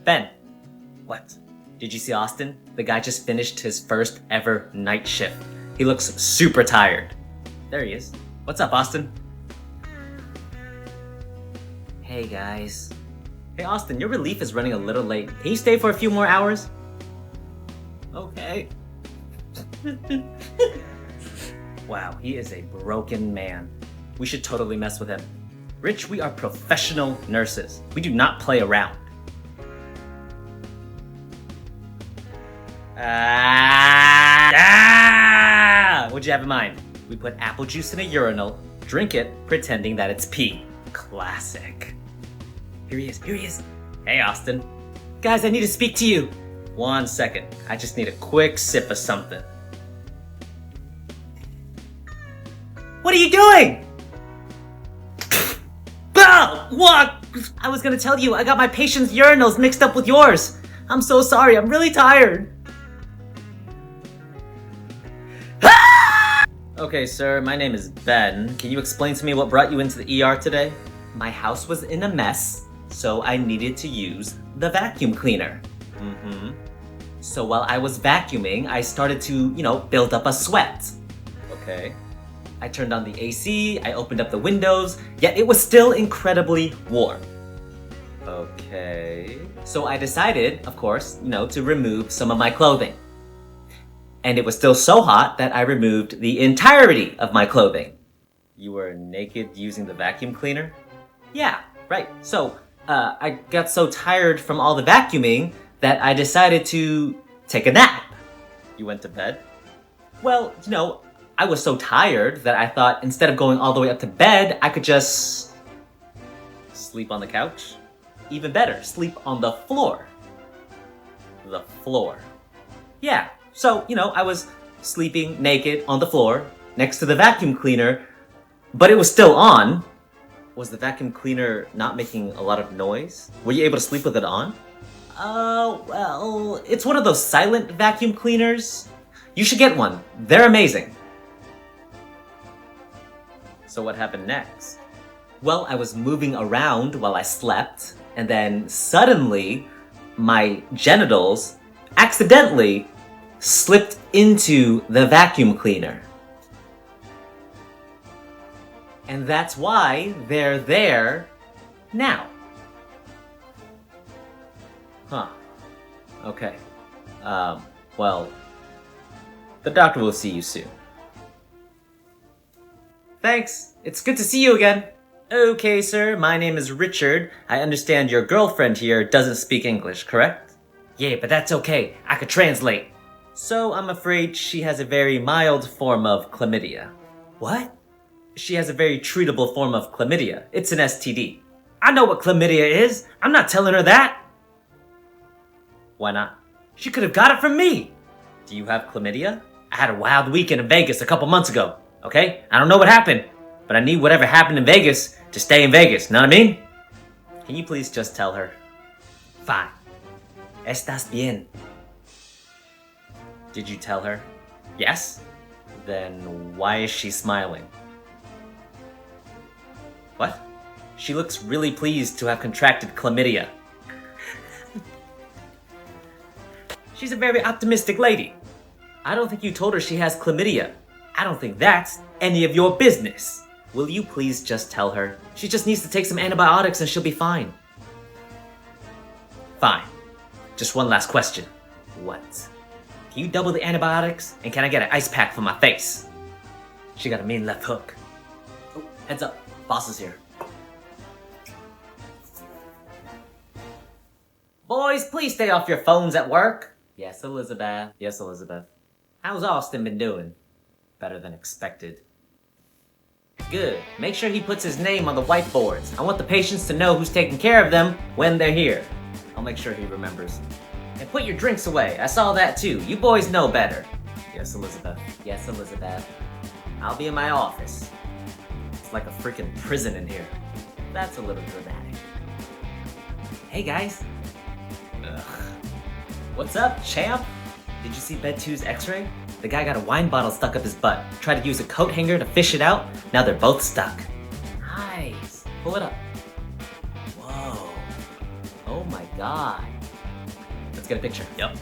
Ben! What? Did you see Austin? The guy just finished his first ever night shift. He looks super tired. There he is. What's up, Austin? Hey, guys. Hey, Austin, your relief is running a little late. Can you stay for a few more hours? Okay. Wow, he is a broken man. We should totally mess with him. Rich, we are professional nurses. We do not play around. What'd you have in mind? We put apple juice in a urinal, drink it, pretending that it's pee. Classic. Here he is. Hey, Austin. Guys, I need to speak to you. 1 second. I just need a quick sip of something. What are you doing? What? I was gonna tell you, I got my patient's urinals mixed up with yours. I'm so sorry, I'm really tired. Okay, sir, my name is Ben. Can you explain to me what brought you into the ER today? My house was in a mess, so I needed to use the vacuum cleaner. So while I was vacuuming, I started to, build up a sweat. Okay. I turned on the AC, I opened up the windows, yet it was still incredibly warm. Okay. So I decided, of course, to remove some of my clothing. And it was still so hot that I removed the entirety of my clothing. You were naked using the vacuum cleaner? Yeah, right. So, I got so tired from all the vacuuming that I decided to take a nap. You went to bed? Well, I was so tired that I thought instead of going all the way up to bed, I could just sleep on the couch. Even better, sleep on the floor. The floor. Yeah, so, I was sleeping naked on the floor next to the vacuum cleaner, but it was still on. Was the vacuum cleaner not making a lot of noise? Were you able to sleep with it on? Well, it's one of those silent vacuum cleaners. You should get one. They're amazing. So what happened next? Well, I was moving around while I slept, and then suddenly, my genitals accidentally slipped into the vacuum cleaner. And that's why they're there now. Huh. Okay. Well, the doctor will see you soon. Thanks. It's good to see you again. Okay, sir. My name is Richard. I understand your girlfriend here doesn't speak English, correct? Yeah, but that's okay. I could translate. So I'm afraid she has a very mild form of chlamydia. What? She has a very treatable form of chlamydia. It's an STD. I know what chlamydia is. I'm not telling her that. Why not? She could have got it from me. Do you have chlamydia? I had a wild weekend in Vegas a couple months ago. Okay? I don't know what happened, but I need whatever happened in Vegas to stay in Vegas. Know what I mean? Can you please just tell her? Fine. Estás bien. Did you tell her? Yes? Then why is she smiling? What? She looks really pleased to have contracted chlamydia. She's a very optimistic lady. I don't think you told her she has chlamydia. I don't think that's any of your business. Will you please just tell her? She just needs to take some antibiotics and she'll be fine. Fine. Just one last question. What? Can you double the antibiotics? And can I get an ice pack for my face? She got a mean left hook. Oh, heads up. Boss is here. Boys, please stay off your phones at work. Yes, Elizabeth. Yes, Elizabeth. How's Austin been doing? Better than expected. Good. Make sure he puts his name on the whiteboards. I want the patients to know who's taking care of them when they're here. I'll make sure he remembers. And put your drinks away. I saw that too. You boys know better. Yes, Elizabeth. Yes, Elizabeth. I'll be in my office. It's like a freaking prison in here. That's a little dramatic. Hey guys. Ugh. What's up, champ? Did you see Bed 2's x-ray? The guy got a wine bottle stuck up his butt. Tried to use a coat hanger to fish it out. Now they're both stuck. Nice. Pull it up. Whoa. Oh my god. Let's get a picture. Yep.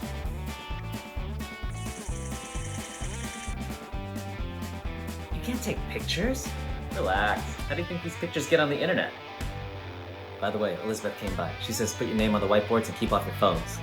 You can't take pictures? Relax. How do you think these pictures get on the internet? By the way, Elizabeth came by. She says put your name on the whiteboards and keep off your phones.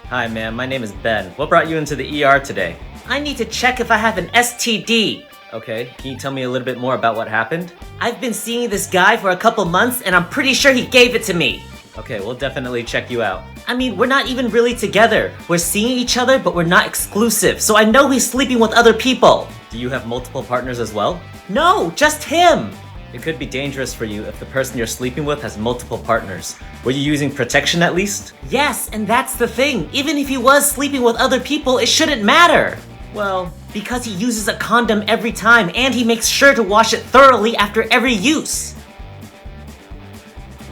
Hi ma'am, my name is Ben. What brought you into the ER today? I need to check if I have an STD. Okay, can you tell me a little bit more about what happened? I've been seeing this guy for a couple months and I'm pretty sure he gave it to me. Okay, we'll definitely check you out. I mean, we're not even really together. We're seeing each other, but we're not exclusive, so I know he's sleeping with other people. Do you have multiple partners as well? No, just him. It could be dangerous for you if the person you're sleeping with has multiple partners. Were you using protection at least? Yes, and that's the thing. Even if he was sleeping with other people, it shouldn't matter. Well, because he uses a condom every time and he makes sure to wash it thoroughly after every use.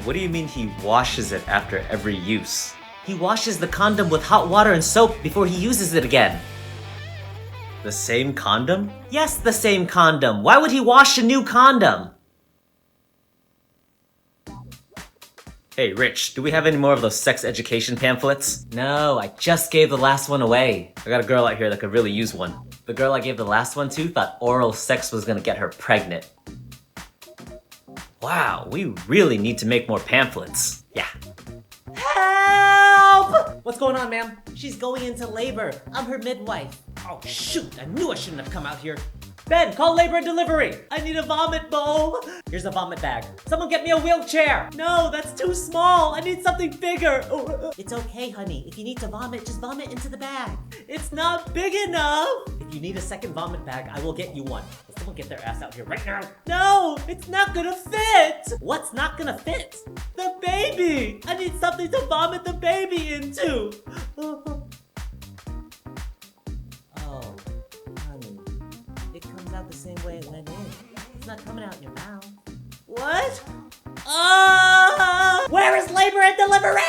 What do you mean he washes it after every use? He washes the condom with hot water and soap before he uses it again. The same condom? Yes, the same condom. Why would he wash a new condom? Hey, Rich, do we have any more of those sex education pamphlets? No, I just gave the last one away. I got a girl out here that could really use one. The girl I gave the last one to thought oral sex was gonna get her pregnant. Wow, we really need to make more pamphlets. Yeah. Help! What's going on, ma'am? She's going into labor. I'm her midwife. Oh, shoot, I knew I shouldn't have come out here. Ben, call labor and delivery. I need a vomit bowl. Here's a vomit bag. Someone get me a wheelchair. No, that's too small. I need something bigger. It's okay, honey. If you need to vomit, just vomit into the bag. It's not big enough. If you need a second vomit bag, I will get you one. Will someone get their ass out here right now? No, it's not gonna fit. What's not gonna fit? The baby. I need something to vomit the baby into. Oh, honey. It comes out the same way it went in. It's not coming out in your mouth. What? Where is labor and delivery?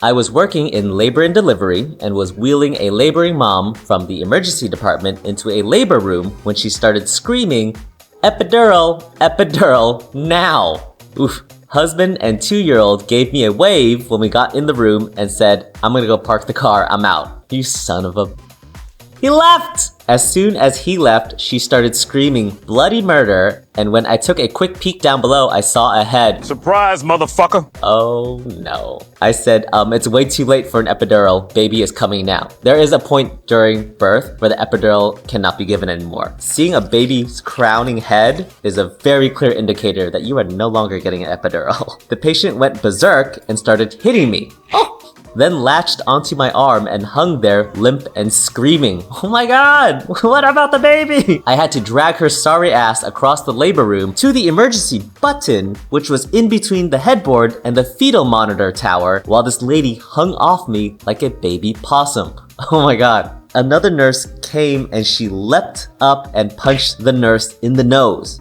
I was working in labor and delivery and was wheeling a laboring mom from the emergency department into a labor room when she started screaming, "Epidural, epidural, now!" Oof. Husband and 2-year-old gave me a wave when we got in the room and said, "I'm gonna go park the car, I'm out." You son of a... He left! As soon as he left, she started screaming bloody murder, and when I took a quick peek down below, I saw a head. Surprise, motherfucker! Oh no. I said, it's way too late for an epidural. Baby is coming now. There is a point during birth where the epidural cannot be given anymore. Seeing a baby's crowning head is a very clear indicator that you are no longer getting an epidural. The patient went berserk and started hitting me. Then latched onto my arm and hung there limp and screaming. Oh my god, what about the baby? I had to drag her sorry ass across the labor room to the emergency button, which was in between the headboard and the fetal monitor tower, while this lady hung off me like a baby possum. Oh my god. Another nurse came and she leapt up and punched the nurse in the nose.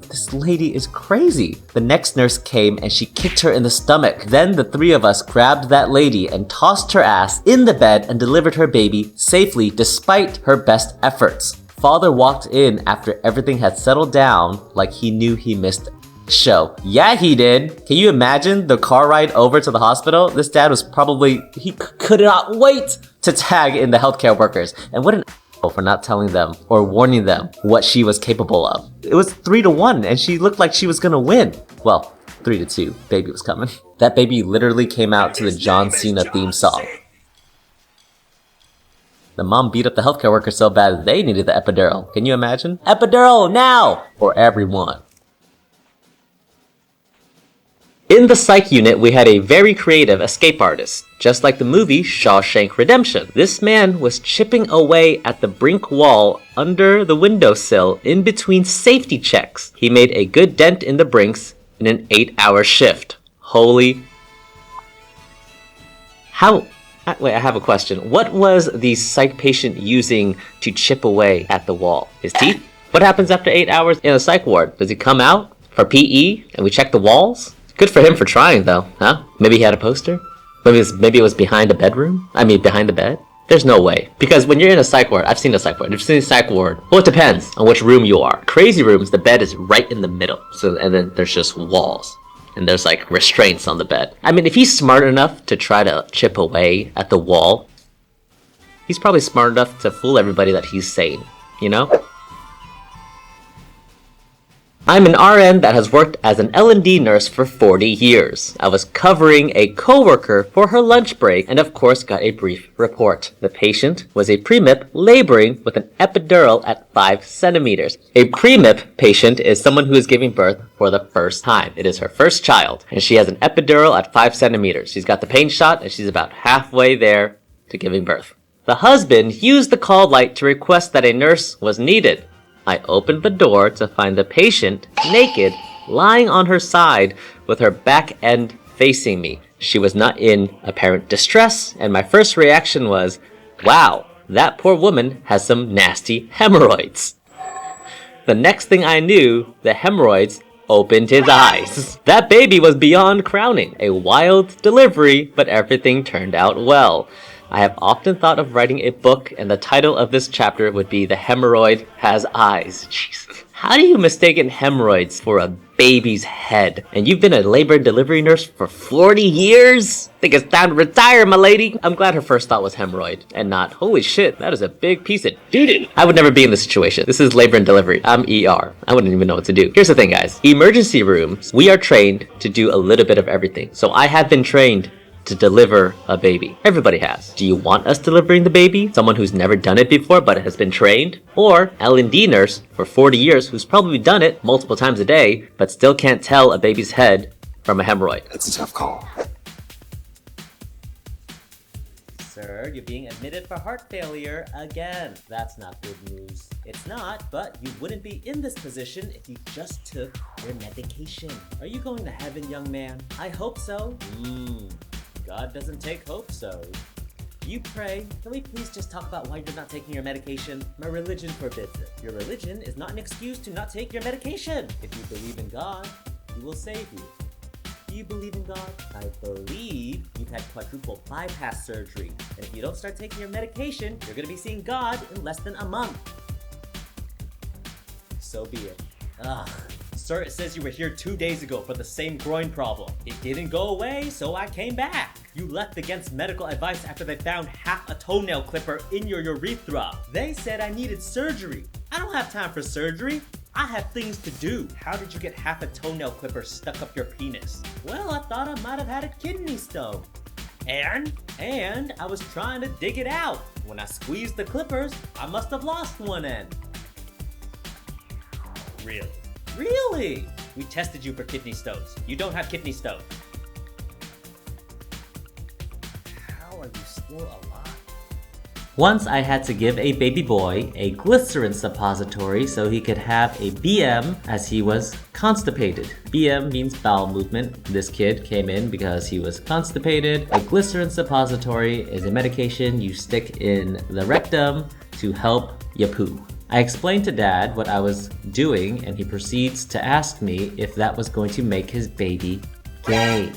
This lady is crazy. The next nurse came and she kicked her in the stomach. Then the three of us grabbed that lady and tossed her ass in the bed and delivered her baby safely despite her best efforts. Father walked in after everything had settled down like he knew he missed the show. Yeah, he did. Can you imagine the car ride over to the hospital? This dad was probably, he could not wait to tag in the healthcare workers. And what an for not telling them or warning them what she was capable of. It was 3-1 and she looked like she was gonna win. Well, 3-2. Baby was coming. That baby literally came out to the John Cena theme song. The mom beat up the healthcare worker so bad they needed the epidural. Can you imagine? Epidural now for everyone. In the psych unit, we had a very creative escape artist. Just like the movie Shawshank Redemption. This man was chipping away at the brink wall under the windowsill in between safety checks. He made a good dent in the brinks in an 8-hour shift. Holy... Wait, I have a question. What was the psych patient using to chip away at the wall? His teeth? What happens after 8 hours in a psych ward? Does he come out for PE and we check the walls? Good for him for trying though, huh? Maybe he had a poster? Maybe it was behind the bedroom? Behind the bed? There's no way. Because when you're in a psych ward, I've seen a psych ward. I've seen a psych ward. Well, it depends on which room you are. Crazy rooms, the bed is right in the middle. And then there's just walls. And there's like restraints on the bed. I mean, if he's smart enough to try to chip away at the wall, he's probably smart enough to fool everybody that he's sane, you know? I'm an RN that has worked as an L&D nurse for 40 years. I was covering a coworker for her lunch break and of course got a brief report. The patient was a pre-MIP laboring with an epidural at 5 centimeters. A pre-MIP patient is someone who is giving birth for the first time. It is her first child and she has an epidural at 5 centimeters. She's got the pain shot and she's about halfway there to giving birth. The husband used the call light to request that a nurse was needed. I opened the door to find the patient naked, lying on her side with her back end facing me. She was not in apparent distress, and my first reaction was, wow, that poor woman has some nasty hemorrhoids. The next thing I knew, the hemorrhoids opened his eyes. That baby was beyond crowning. A wild delivery, but everything turned out well. I have often thought of writing a book, and the title of this chapter would be The Hemorrhoid Has Eyes. Jesus. How do you mistake hemorrhoids for a baby's head? And you've been a labor and delivery nurse for 40 years? Think it's time to retire, my lady. I'm glad her first thought was hemorrhoid, and not, holy shit, that is a big piece of doo-doo. I would never be in this situation. This is labor and delivery. I'm ER. I wouldn't even know what to do. Here's the thing, guys. Emergency rooms, we are trained to do a little bit of everything. So I have been trained to deliver a baby. Everybody has. Do you want us delivering the baby? Someone who's never done it before but has been trained? Or L&D nurse for 40 years who's probably done it multiple times a day but still can't tell a baby's head from a hemorrhoid? It's a tough call. Sir, you're being admitted for heart failure again. That's not good news. It's not, but you wouldn't be in this position if you just took your medication. Are you going to heaven, young man? I hope so. God doesn't take hope so. You pray. Can we please just talk about why you're not taking your medication? My religion forbids it. Your religion is not an excuse to not take your medication. If you believe in God, He will save you. Do you believe in God? I believe you've had quadruple bypass surgery. And if you don't start taking your medication, you're gonna be seeing God in less than a month. So be it. Ugh. Sir, it says you were here 2 days ago for the same groin problem. It didn't go away, so I came back. You left against medical advice after they found half a toenail clipper in your urethra. They said I needed surgery. I don't have time for surgery. I have things to do. How did you get half a toenail clipper stuck up your penis? Well, I thought I might have had a kidney stone. And I was trying to dig it out. When I squeezed the clippers, I must have lost one end. Really? Really? We tested you for kidney stones. You don't have kidney stones. How are you still alive? Once I had to give a baby boy a glycerin suppository so he could have a BM as he was constipated. BM means bowel movement. This kid came in because he was constipated. A glycerin suppository is a medication you stick in the rectum to help you poo. I explained to Dad what I was doing and he proceeds to ask me if that was going to make his baby gay.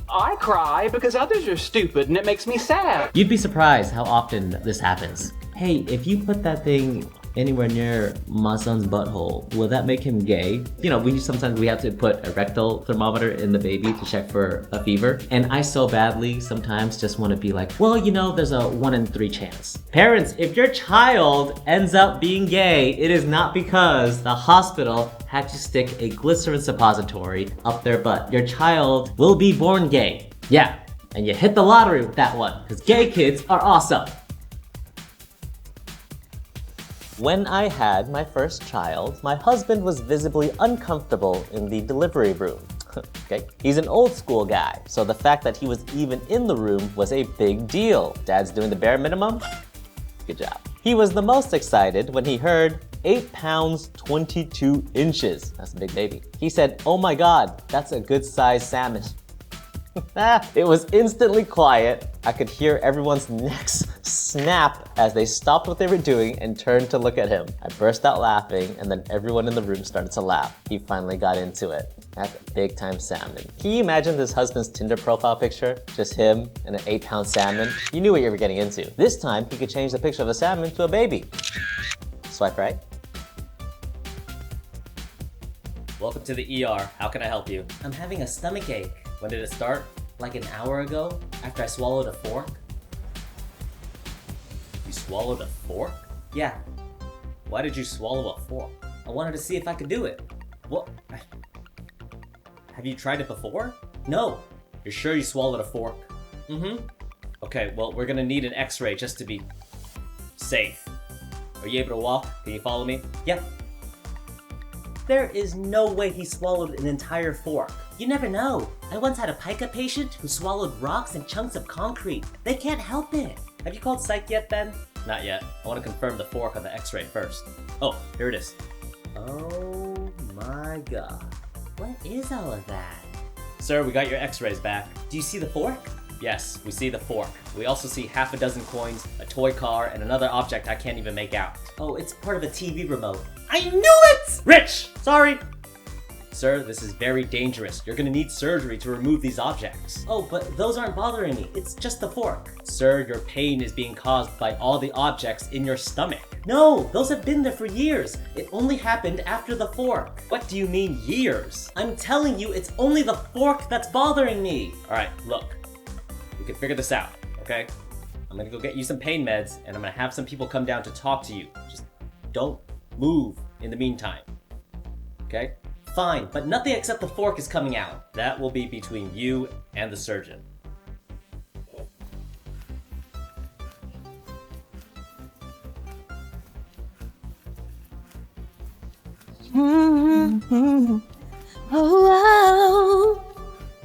I cry because others are stupid and it makes me sad. You'd be surprised how often this happens. Hey, if you put that thing anywhere near my son's butthole, will that make him gay? You know, sometimes we have to put a rectal thermometer in the baby to check for a fever. And I so badly sometimes just want to be like, well, you know, there's a 1 in 3 chance. Parents, if your child ends up being gay, it is not because the hospital had to stick a glycerin suppository up their butt. Your child will be born gay. Yeah, and you hit the lottery with that one, because gay kids are awesome. When I had my first child, my husband was visibly uncomfortable in the delivery room. Okay, he's an old school guy, so the fact that he was even in the room was a big deal. Dad's doing the bare minimum? Good job. He was the most excited when he heard 8 pounds, 22 inches. That's a big baby. He said, oh my God, that's a good sized salmon. It was instantly quiet. I could hear everyone's necks snap as they stopped what they were doing and turned to look at him. I burst out laughing and then everyone in the room started to laugh. He finally got into it. That's a big time salmon. Can you imagine this husband's Tinder profile picture? Just him and an 8-pound salmon? You knew what you were getting into. This time, he could change the picture of a salmon to a baby. Swipe right. Welcome to the ER. How can I help you? I'm having a stomach ache. When did it start? Like an hour ago, after I swallowed a fork. You swallowed a fork? Yeah. Why did you swallow a fork? I wanted to see if I could do it. What? Have you tried it before? No. You're sure you swallowed a fork? Mm-hmm. Okay, well, we're gonna need an x-ray just to be safe. Are you able to walk? Can you follow me? Yep. There is no way he swallowed an entire fork. You never know. I once had a pica patient who swallowed rocks and chunks of concrete. They can't help it. Have you called psych yet, Ben? Not yet. I want to confirm the fork on the x-ray first. Oh, here it is. Oh my god. What is all of that? Sir, we got your x-rays back. Do you see the fork? Yes, we see the fork. We also see half a dozen coins, a toy car, and another object I can't even make out. Oh, it's part of a TV remote. I knew it! Rich! Sorry! Sir, this is very dangerous. You're gonna need surgery to remove these objects. Oh, but those aren't bothering me. It's just the fork. Sir, your pain is being caused by all the objects in your stomach. No, those have been there for years. It only happened after the fork. What do you mean, years? I'm telling you, it's only the fork that's bothering me. Alright, look. We can figure this out, okay? I'm gonna go get you some pain meds, and I'm gonna have some people come down to talk to you. Just don't move in the meantime. Okay? Fine, but nothing except the fork is coming out. That will be between you and the surgeon. Oh,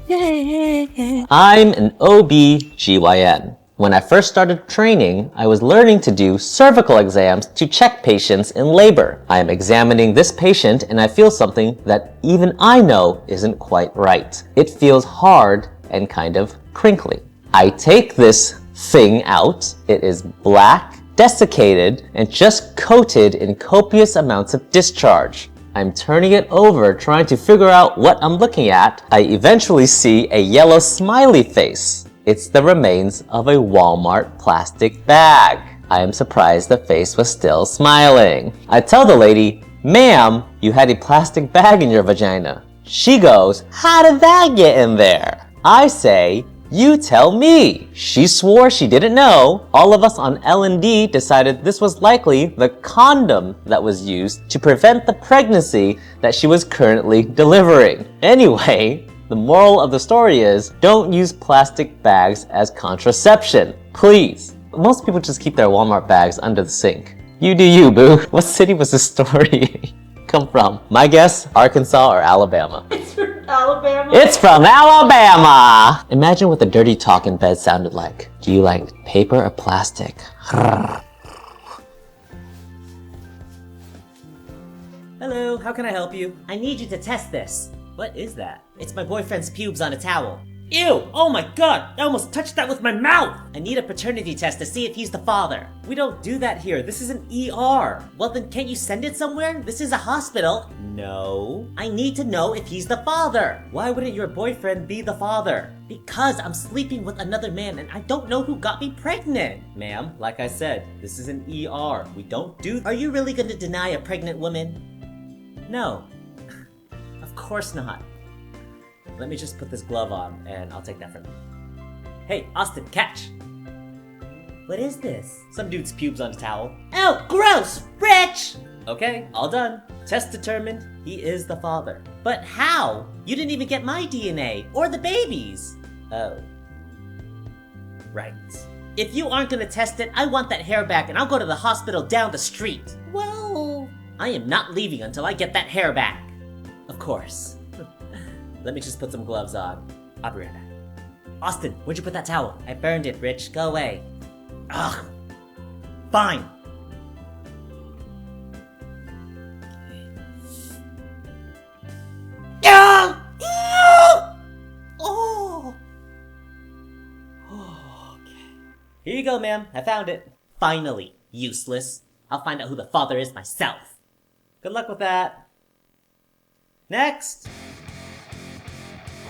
yeah. I'm an OB/GYN. When I first started training, I was learning to do cervical exams to check patients in labor. I am examining this patient and I feel something that even I know isn't quite right. It feels hard and kind of crinkly. I take this thing out. It is black, desiccated, and just coated in copious amounts of discharge. I'm turning it over, trying to figure out what I'm looking at. I eventually see a yellow smiley face. It's the remains of a Walmart plastic bag. I am surprised the face was still smiling. I tell the lady, "Ma'am, you had a plastic bag in your vagina." She goes, "How did that get in there?" I say, "You tell me." She swore she didn't know. All of us on L&D decided this was likely the condom that was used to prevent the pregnancy that she was currently delivering. Anyway, the moral of the story is, don't use plastic bags as contraception, please. Most people just keep their Walmart bags under the sink. You do you, boo. What city was this story come from? My guess, Arkansas or Alabama. It's from Alabama. It's from Alabama! Imagine what the dirty talk in bed sounded like. Do you like paper or plastic? Hello, how can I help you? I need you to test this. What is that? It's my boyfriend's pubes on a towel. Ew! Oh my god! I almost touched that with my mouth! I need a paternity test to see if he's the father. We don't do that here. This is an ER. Well then, can't you send it somewhere? This is a hospital. No. I need to know if he's the father. Why wouldn't your boyfriend be the father? Because I'm sleeping with another man and I don't know who got me pregnant. Ma'am, like I said, this is an ER. We don't do... Are you really gonna deny a pregnant woman? No. Of course not. Let me just put this glove on, and I'll take that from you. Hey, Austin, catch! What is this? Some dude's pubes on a towel. Oh, gross! Rich! Okay, all done. Test determined, he is the father. But how? You didn't even get my DNA, or the baby's. Oh. Right. If you aren't gonna test it, I want that hair back, and I'll go to the hospital down the street. Well, I am not leaving until I get that hair back. Of course. Let me just put some gloves on. I'll be right back. Austin, where'd you put that towel? I burned it, Rich. Go away. Ugh. Fine. Ah! Oh. Okay. Here you go, ma'am. I found it. Finally. Useless. I'll find out who the father is myself. Good luck with that. Next.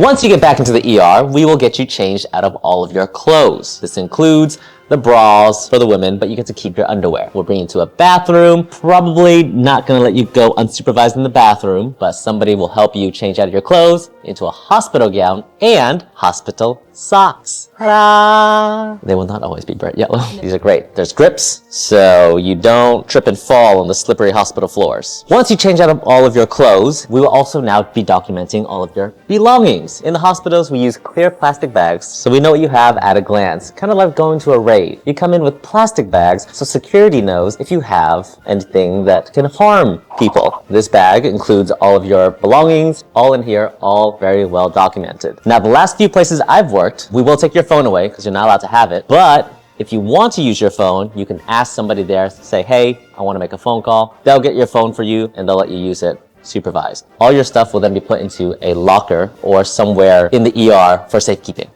Once you get back into the ER, we will get you changed out of all of your clothes. This includes the bras for the women, but you get to keep your underwear. We'll bring you to a bathroom. Probably not gonna let you go unsupervised in the bathroom, but somebody will help you change out of your clothes into a hospital gown and hospital socks. Ta-da! They will not always be bright yellow. These are great. There's grips, so you don't trip and fall on the slippery hospital floors. Once you change out of all of your clothes, we will also now be documenting all of your belongings. In the hospitals, we use clear plastic bags, so we know what you have at a glance. Kind of like going to a raid. You come in with plastic bags, so security knows if you have anything that can harm people. This bag includes all of your belongings, all in here, all very well documented. Now, the last few places I've worked, we will take your phone away because you're not allowed to have it, but if you want to use your phone, you can ask somebody there, say, hey, I want to make a phone call. They'll get your phone for you and they'll let you use it supervised. All your stuff will then be put into a locker or somewhere in the ER for safekeeping.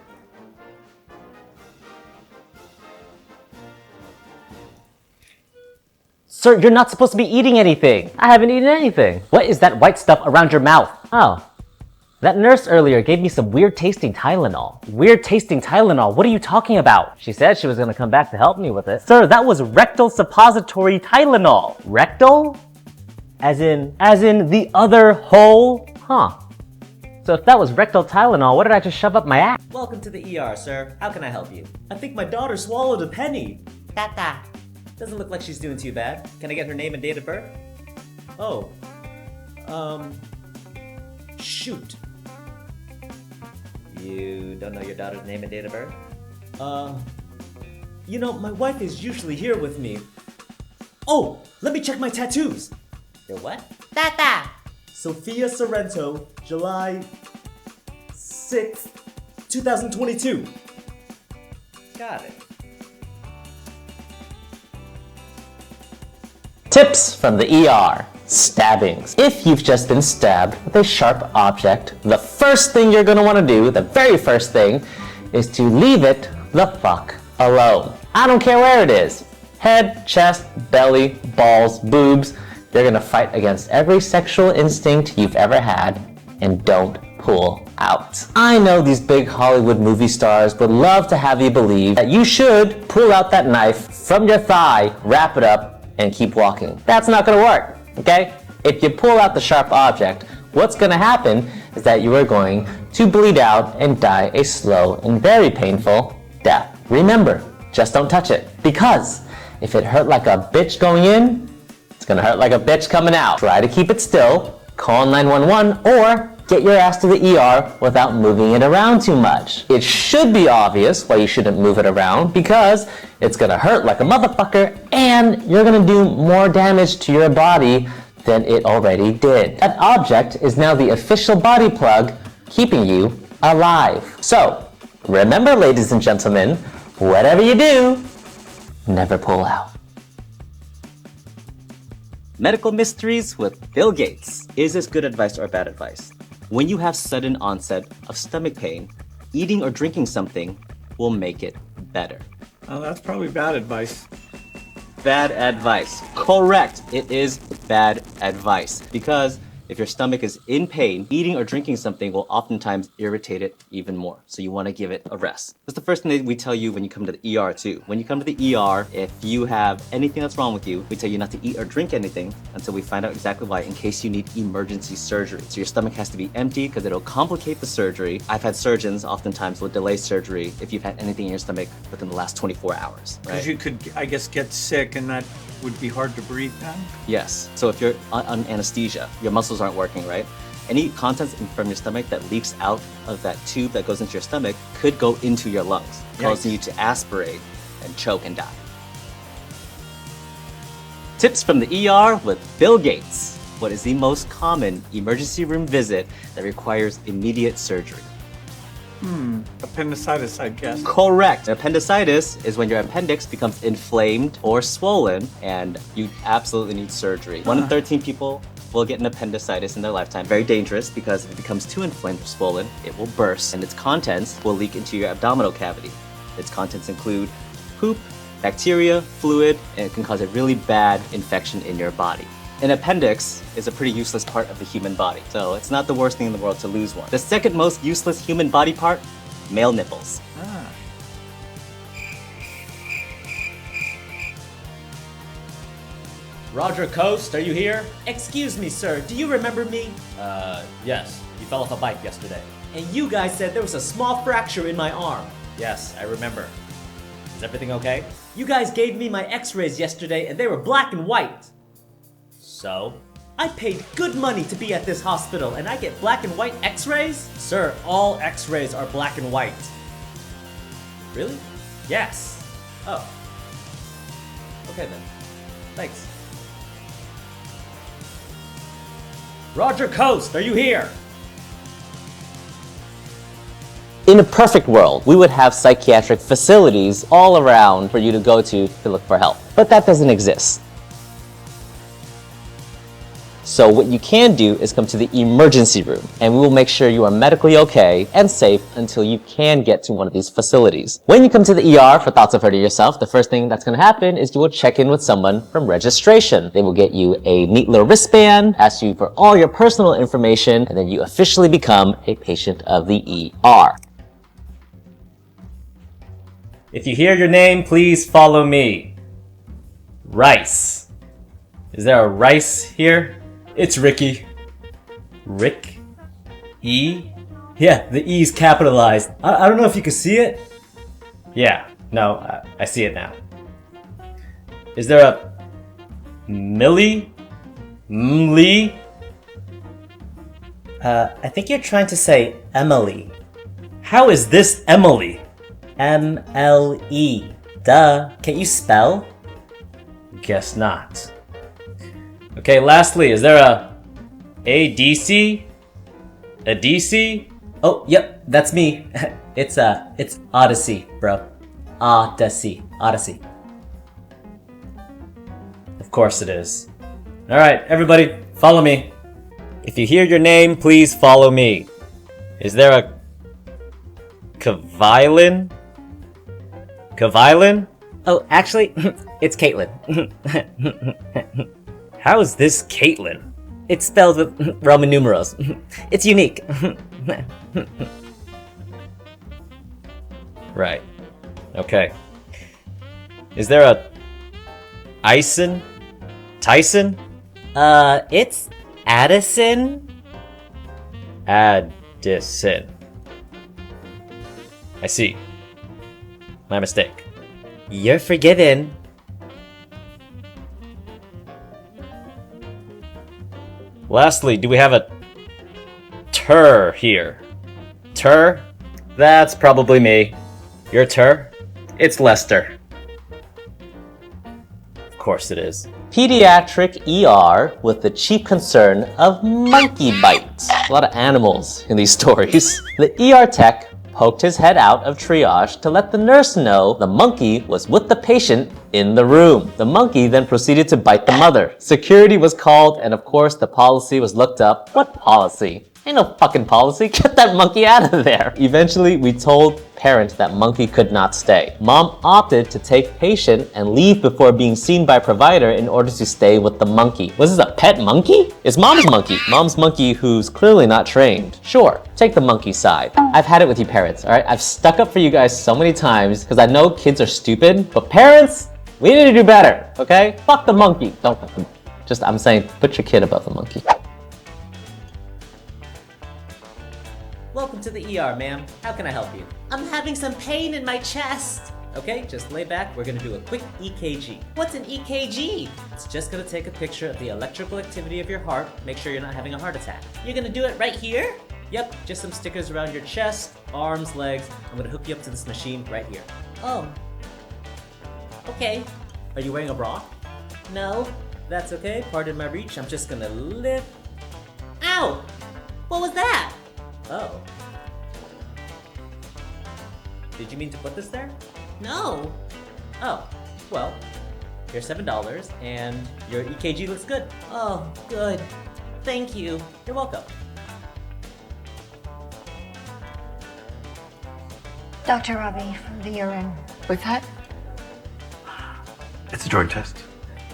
Sir, you're not supposed to be eating anything. I haven't eaten anything. What is that white stuff around your mouth? Oh. That nurse earlier gave me some weird tasting Tylenol. Weird tasting Tylenol? What are you talking about? She said she was gonna come back to help me with it. Sir, that was rectal suppository Tylenol. Rectal? As in the other hole? Huh. So if that was rectal Tylenol, what did I just shove up my ass? Welcome to the ER, sir. How can I help you? I think my daughter swallowed a penny. Tata. Doesn't look like she's doing too bad. Can I get her name and date of birth? Oh. Shoot. You don't know your daughter's name and date of birth? You know, my wife is usually here with me. Oh, let me check my tattoos. Your what? Tata. Sophia Sorrento, July 6th, 2022. Got it. Tips from the ER. Stabbings. If you've just been stabbed with a sharp object, the first thing you're going to want to do, the very first thing, is to leave it the fuck alone. I don't care where it is. Head, chest, belly, balls, boobs. You're going to fight against every sexual instinct you've ever had, and don't pull out. I know these big Hollywood movie stars would love to have you believe that you should pull out that knife from your thigh, wrap it up, and keep walking. That's not gonna work, okay? If you pull out the sharp object, what's gonna happen is that you are going to bleed out and die a slow and very painful death. Remember, just don't touch it, because if it hurt like a bitch going in, it's gonna hurt like a bitch coming out. Try to keep it still, call 911, or get your ass to the ER without moving it around too much. It should be obvious why you shouldn't move it around, because it's gonna hurt like a motherfucker and you're gonna do more damage to your body than it already did. That object is now the official body plug keeping you alive. So, remember, ladies and gentlemen, whatever you do, never pull out. Medical Mysteries with Bill Gates. Is this good advice or bad advice? When you have sudden onset of stomach pain, eating or drinking something will make it better. Oh, that's probably bad advice. Bad advice. Correct. It is bad advice. Because if your stomach is in pain, eating or drinking something will oftentimes irritate it even more. So you want to give it a rest. That's the first thing that we tell you when you come to the ER too. When you come to the ER, if you have anything that's wrong with you, we tell you not to eat or drink anything until we find out exactly why, in case you need emergency surgery. So your stomach has to be empty because it'll complicate the surgery. I've had surgeons oftentimes will delay surgery if you've had anything in your stomach within the last 24 hours. Right? Because you could, I guess, get sick and that would be hard to breathe then? Yes. So if you're on anesthesia, your muscles aren't working, right? Any contents from your stomach that leaks out of that tube that goes into your stomach could go into your lungs, causing you to aspirate and choke and die. Tips from the ER with Bill Gates. What is the most common emergency room visit that requires immediate surgery? Appendicitis, I guess. Correct. Appendicitis is when your appendix becomes inflamed or swollen and you absolutely need surgery. 1 in 13 people will get an appendicitis in their lifetime. Very dangerous because if it becomes too inflamed or swollen, it will burst and its contents will leak into your abdominal cavity. Its contents include poop, bacteria, fluid, and it can cause a really bad infection in your body. An appendix is a pretty useless part of the human body, so it's not the worst thing in the world to lose one. The second most useless human body part, male nipples. Ah. Roger Coast, are you here? Excuse me, sir, do you remember me? Yes. You fell off a bike yesterday. And you guys said there was a small fracture in my arm. Yes, I remember. Is everything okay? You guys gave me my x-rays yesterday and they were black and white. So? I paid good money to be at this hospital and I get black and white x-rays? Sir, all x-rays are black and white. Really? Yes. Oh. Okay then. Thanks. Roger Coast, are you here? In a perfect world, we would have psychiatric facilities all around for you to go to look for help. But that doesn't exist. So what you can do is come to the emergency room, and we will make sure you are medically okay and safe until you can get to one of these facilities. When you come to the ER for thoughts of hurting yourself, the first thing that's going to happen is you will check in with someone from registration. They will get you a neat little wristband, ask you for all your personal information, and then you officially become a patient of the ER. If you hear your name, please follow me. Rice. Is there a Rice here? It's Ricky. Rick? E? Yeah, the E's capitalized. I don't know if you can see it. Yeah, no, I see it now. Is there a Millie? Mlee? I think you're trying to say Emily. How is this Emily? M-L-E. Duh. Can't you spell? Guess not. Okay, lastly, is there a ADC? A DC? Oh, yep, that's me. It's Odyssey, bro. Odyssey. Of course it is. Alright, everybody, follow me. If you hear your name, please follow me. Is there a Kavilin? Kavilin? Oh, actually, it's Caitlin. How is this Caitlin? It's spelled with Roman numerals. It's unique. Right. Okay. Is there a Ison? Tyson? It's Addison. Addison. I see. My mistake. You're forgiven. Lastly, do we have a Tur here? Tur? That's probably me. You're Tur? It's Lester. Of course it is. Pediatric ER with the chief concern of monkey bites. A lot of animals in these stories. The ER tech poked his head out of triage to let the nurse know the monkey was with the patient in the room. The monkey then proceeded to bite the mother. Security was called, and of course the policy was looked up. What policy? Ain't no fucking policy. Get that monkey out of there. Eventually, we told parents that monkey could not stay. Mom opted to take patient and leave before being seen by provider in order to stay with the monkey. Was this a pet monkey? It's mom's monkey. Mom's monkey who's clearly not trained. Sure, take the monkey side. I've had it with you parents, all right? I've stuck up for you guys so many times because I know kids are stupid, but parents, we need to do better, okay? Fuck the monkey. Don't fuck the Just, I'm saying, put your kid above the monkey. Welcome to the ER, ma'am. How can I help you? I'm having some pain in my chest. Okay, just lay back. We're gonna do a quick EKG. What's an EKG? It's just gonna take a picture of the electrical activity of your heart. Make sure you're not having a heart attack. You're gonna do it right here? Yep, just some stickers around your chest, arms, legs. I'm gonna hook you up to this machine right here. Oh. Okay. Are you wearing a bra? No. That's okay. Pardon my reach. I'm just gonna lift. Ow! What was that? Oh. Did you mean to put this there? No. Oh, well, here's $7 and your EKG looks good. Oh, good. Thank you. You're welcome. Dr. Robbie from the urine. We've had It's a drug test,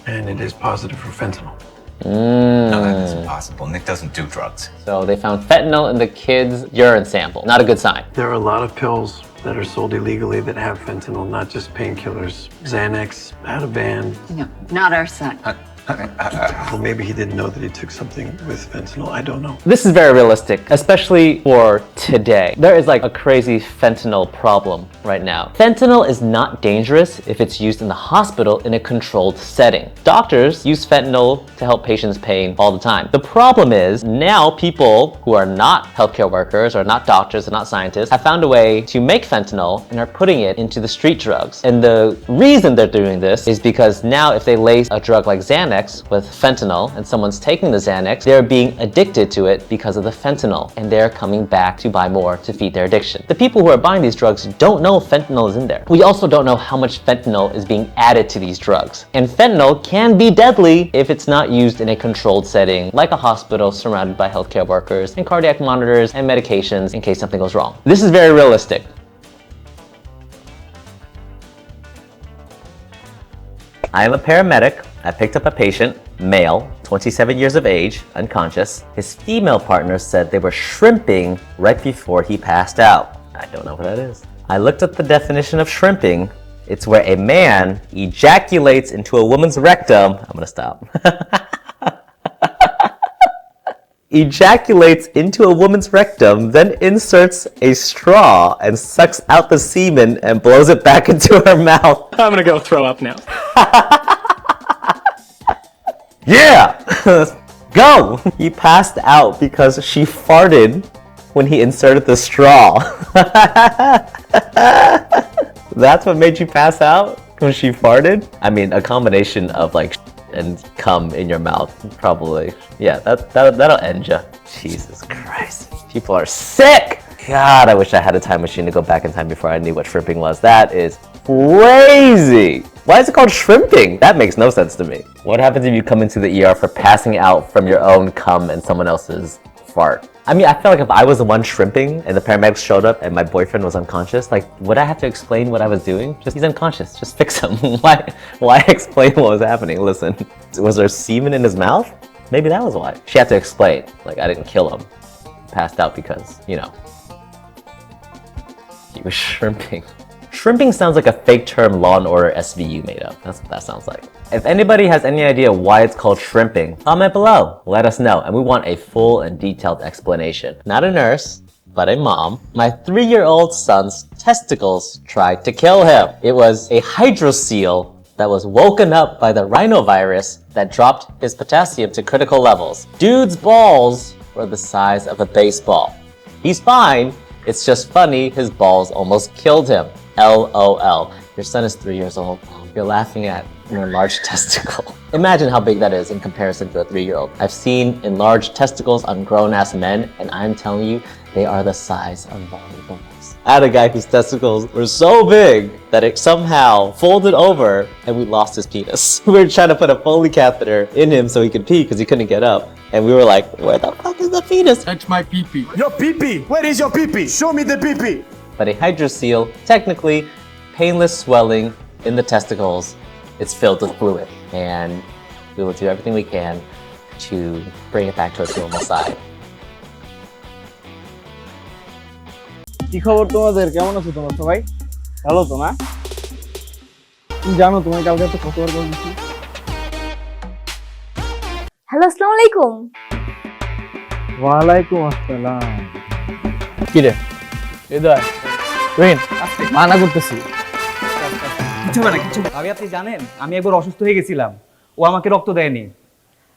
and it is positive for fentanyl. No, that is impossible. Nick doesn't do drugs. So they found fentanyl in the kid's urine sample. Not a good sign. There are a lot of pills that are sold illegally that have fentanyl, not just painkillers. Xanax, Ativan. No, not our son. Well, maybe he didn't know that he took something with fentanyl. I don't know. This is very realistic, especially for today. There is like a crazy fentanyl problem right now. Fentanyl is not dangerous if it's used in the hospital in a controlled setting. Doctors use fentanyl to help patients' pain all the time. The problem is now people who are not healthcare workers or not doctors or not scientists have found a way to make fentanyl and are putting it into the street drugs. And the reason they're doing this is because now if they lace a drug like Xanax with fentanyl and someone's taking the Xanax, they're being addicted to it because of the fentanyl and they're coming back to buy more to feed their addiction. The people who are buying these drugs don't know fentanyl is in there. We also don't know how much fentanyl is being added to these drugs. And fentanyl can be deadly if it's not used in a controlled setting like a hospital surrounded by healthcare workers and cardiac monitors and medications in case something goes wrong. This is very realistic. I am a paramedic. I picked up a patient, male, 27 years of age, unconscious. His female partner said they were shrimping right before he passed out. I don't know what that is. I looked up the definition of shrimping. It's where a man ejaculates into a woman's rectum. I'm gonna stop. Ejaculates into a woman's rectum, then inserts a straw and sucks out the semen and blows it back into her mouth. I'm gonna go throw up now. Yeah! Go! He passed out because she farted when he inserted the straw. That's what made you pass out? When she farted? I mean, a combination of like and cum in your mouth, probably. Yeah, that'll end ya. Jesus Christ. People are sick! God, I wish I had a time machine to go back in time before I knew what shrimping was. That is crazy! Why is it called shrimping? That makes no sense to me. What happens if you come into the ER for passing out from your own cum and someone else's fart? I mean, I feel like if I was the one shrimping and the paramedics showed up and my boyfriend was unconscious, like, would I have to explain what I was doing? Just, he's unconscious, just fix him. Why explain what was happening? Listen, was there semen in his mouth? Maybe that was why. She had to explain, like, I didn't kill him. Passed out because, you know, he was shrimping. Shrimping sounds like a fake term Law & Order SVU made up. That's what that sounds like. If anybody has any idea why it's called shrimping, comment below. Let us know, and we want a full and detailed explanation. Not a nurse, but a mom. My 3-year-old son's testicles tried to kill him. It was a hydrocele that was woken up by the rhinovirus that dropped his potassium to critical levels. Dude's balls were the size of a baseball. He's fine. It's just funny his balls almost killed him. LOL. Your son is 3 years old. You're laughing at an enlarged testicle. Imagine how big that is in comparison to a 3-year-old. I've seen enlarged testicles on grown-ass men, and I'm telling you, they are the size of volleyballs. I had a guy whose testicles were so big that it somehow folded over and we lost his penis. We were trying to put a Foley catheter in him so he could pee because he couldn't get up. And we were like, where the fuck is the penis? That's my pee-pee. Your pee-pee! Where is your pee-pee? Show me the pee-pee! But a hydrocele, technically, painless swelling in the testicles. It's filled with fluid. And we will do everything we can to bring it back to its normal side. কি খবর তোমাদের? কেমন আছো তোমরা সবাই? ভালো তো না? তুমি জানো তোমায় কালকে একটা খবর বলছি। হ্যালো, আসসালামু আলাইকুম। ওয়ালাইকুম আসসালাম। কি রে? হৃদয়, তুহিন, মানা করতেছি। কিছু না কিছু। ভাবি আপনি জানেন আমি একবার অসুস্থ হয়ে গেছিলাম, ও আমাকে রক্ত দেয়নি,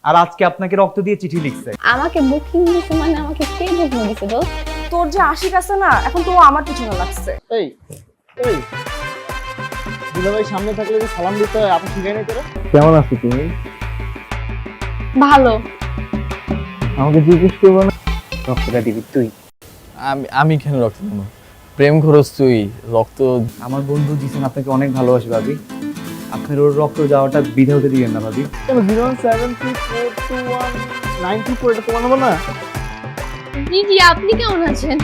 আর আজকে আপনাকে রক্ত দিয়ে চিঠি লিখছে। আমাকে বুকিং দিছে মানে আমাকে কে বুকিং দিছে দোস্ত? তোর যে আশিক আছে না, এখন তো আমার পিছনে লাগছে। এই এই দুলাভাই সামনে থাকলে যে সালাম দিতে হয়, আপনি শিখাই নাই তোরা? কেমন আছো তুমি? ভালো। আমাকে জিজ্ঞেস করবো না রক্তটা দিবি তুই? আমি কেন রক্ত দেব? প্রেম খরচ তুই, রক্ত আমার বন্ধু দিছেন আপনাকে অনেক ভালোবাসি ভাবি, আপনার ওর রক্ত যাওয়াটা বিধে হতে দিবেন না ভাবি। 073421924 এটা তোমার নাম্বার না? জি জি, আপনি কেমন আছেন?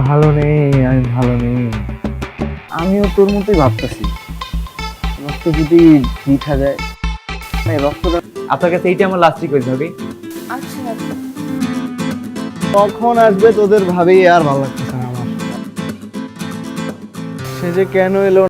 ভালো নেই, আমি ভালো নেই। আমিও তোর মতোই ভাবতেছি, রক্ত যদি দিতে যায়, রক্তটা আপনার কাছে এইটা আমার লাস্ট রিকোয়েস্ট ভাবি। আচ্ছা কখন আসবে তোদের ভাবেই আর ভালো লাগতেছে না আমার। সে যে কেন এলো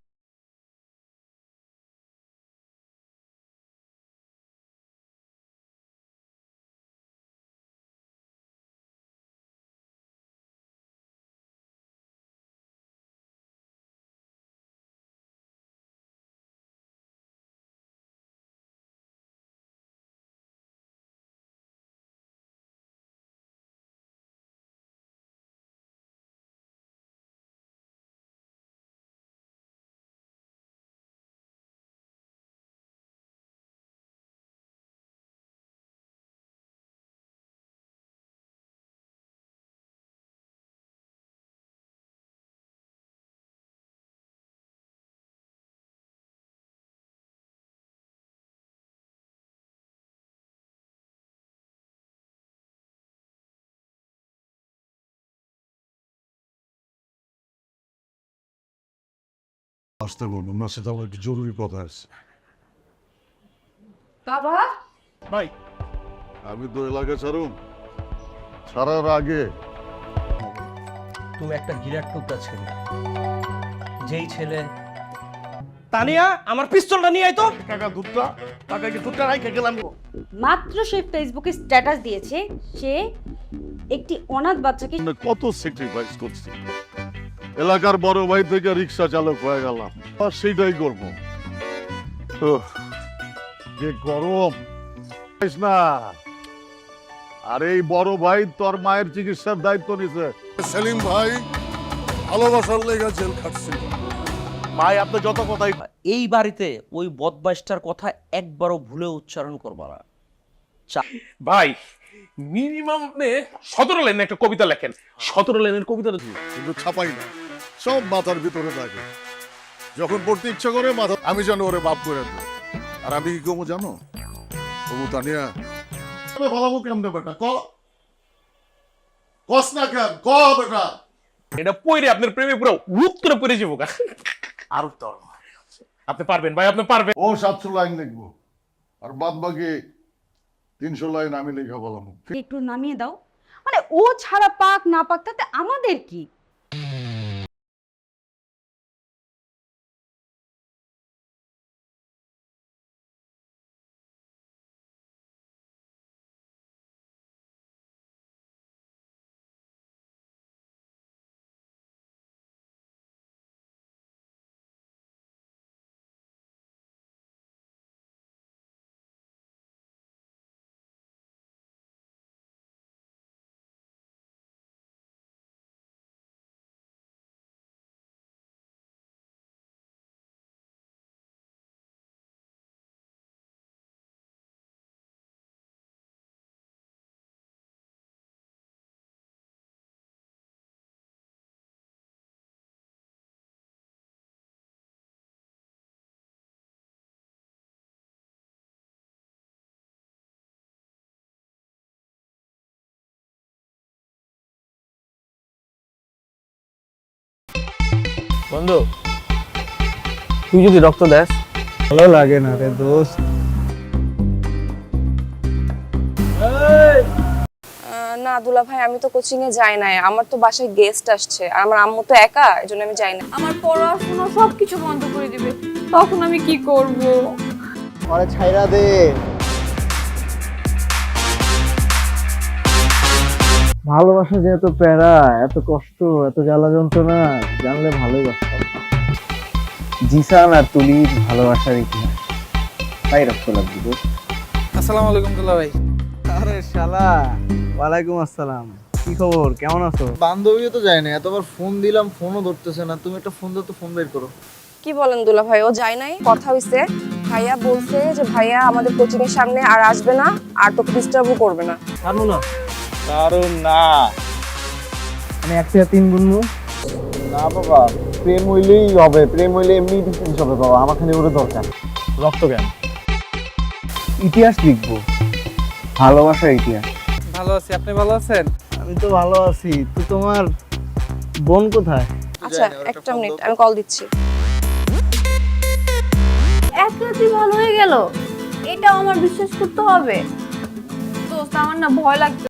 আসতে বলুন না, সেটা আমার একটু জরুরি কথা আছে। বাবা ভাই আমি তো এলাকা ছাড়ার আগে তুমি একটা গিরাট টুকরা ছেলে, যেই ছেলে তানিয়া আমার পিস্তলটা নিয়ে আইতো টাকা কি দুধটা রাইখে গেলাম। মাত্র সে ফেসবুকে স্ট্যাটাস দিয়েছে সে একটি অনাথ বাচ্চাকে কত স্যাক্রিফাইস করছি, এলাকার বড় ভাই থেকে রিক্সা চালক হয়ে গেলাম, আর সেটাই করবো। যে গরম না, আর এই বড় ভাই তোর মায়ের চিকিৎসার দায়িত্ব নিছে। সেলিম ভাই ভালোবাসার লেগে জেল খাটছিল। ভাই আপনি যত কথাই, এই বাড়িতে ওই বদমাইশটার কথা একবারও ভুলে উচ্চারণ করবা না। ভাই মিনিমাম আপনি 17 লাইনের একটা কবিতা লেখেন। 17 লাইনের কবিতাটা কিন্তু ছাপাই না, সব মাথার ভিতরে থাকে। যখন পড়তে ইচ্ছা করে মাথা, আমি জানো ওরে বাপ করে দেব। আর আমি কি কমু জানো, কমু তানিয়া ভালো কেমনে বেটা, কস না কেন, বেটা এটা পড়ে আপনার প্রেমে পুরো রূপ করে পড়ে যাবো। আর তো আপনি পারবেন ভাই, আপনি পারবেন। ও 700 লাইন লিখবো, আর বাদ বাকি 300 লাইন আমি লেখা বললাম। একটু নামিয়ে দাও, মানে ও ছাড়া পাক না পাক তাতে আমাদের কি? বন্ধু তুই যদি রক্ত দেস ভালো লাগে না রে দোস্ত। না দুলা ভাই, আমি তো কোচিং এ যাই নাই, আমার তো বাসায় গেস্ট আসছে, আর আমার আম্মু তো একা, এজন্য আমি যাই না। আমার পড়াশোনা সবকিছু বন্ধ করে দিবে, তখন আমি কি করব? আরে ছাইরা দে, ভালোবাসা যে এত প্যারা, এত কষ্ট, এত জ্বালা যন্ত্রণা, জানলে ভালোই বাসতাম। জিসান আর তুলির ভালোবাসার ইতিহাস, তাই রক্ত লাগবে দোস্ত। আসসালামু আলাইকুম দুলা ভাই। আরে শালা, ওয়ালাইকুম আসসালাম। কি খবর, কেমন আছো? বান্ধবীও তো যায় না, এতবার ফোন দিলাম ফোনও ধরতেছে না। তুমি একটা ফোন দাও তো, ফোন বের করো। কি বলেন দুলা ভাই, ও যায় নাই? কথা হইছে, ভাইয়া বলছে যে ভাইয়া আমাদের কোচিং এর সামনে আর আসবে না, আর তোকে ডিস্টার্বও করবে না। কারণ না, কারণ না, মানে 1 থেকে 3 বন্ধু না বাবা, প্রেম হইলেই হবে, প্রেম হইলে এমনি ডিফারেন্স হবে বাবা। আমার খালি ওরে দরকার। রক্ত কেন, ইতিহাস লিখবো, ভালোবাসার ইতিহাস। ভালো আছি, আপনি ভালো আছেন? আমি তো ভালো আছি, তো তোমার বোন কোথায়? আচ্ছা একটা মিনিট, আমি কল দিচ্ছি। এক রাতে ভালো হয়ে গেল, এটাও আমার বিশ্বাস করতে হবে? দোস্ত আমার না ভয় লাগছে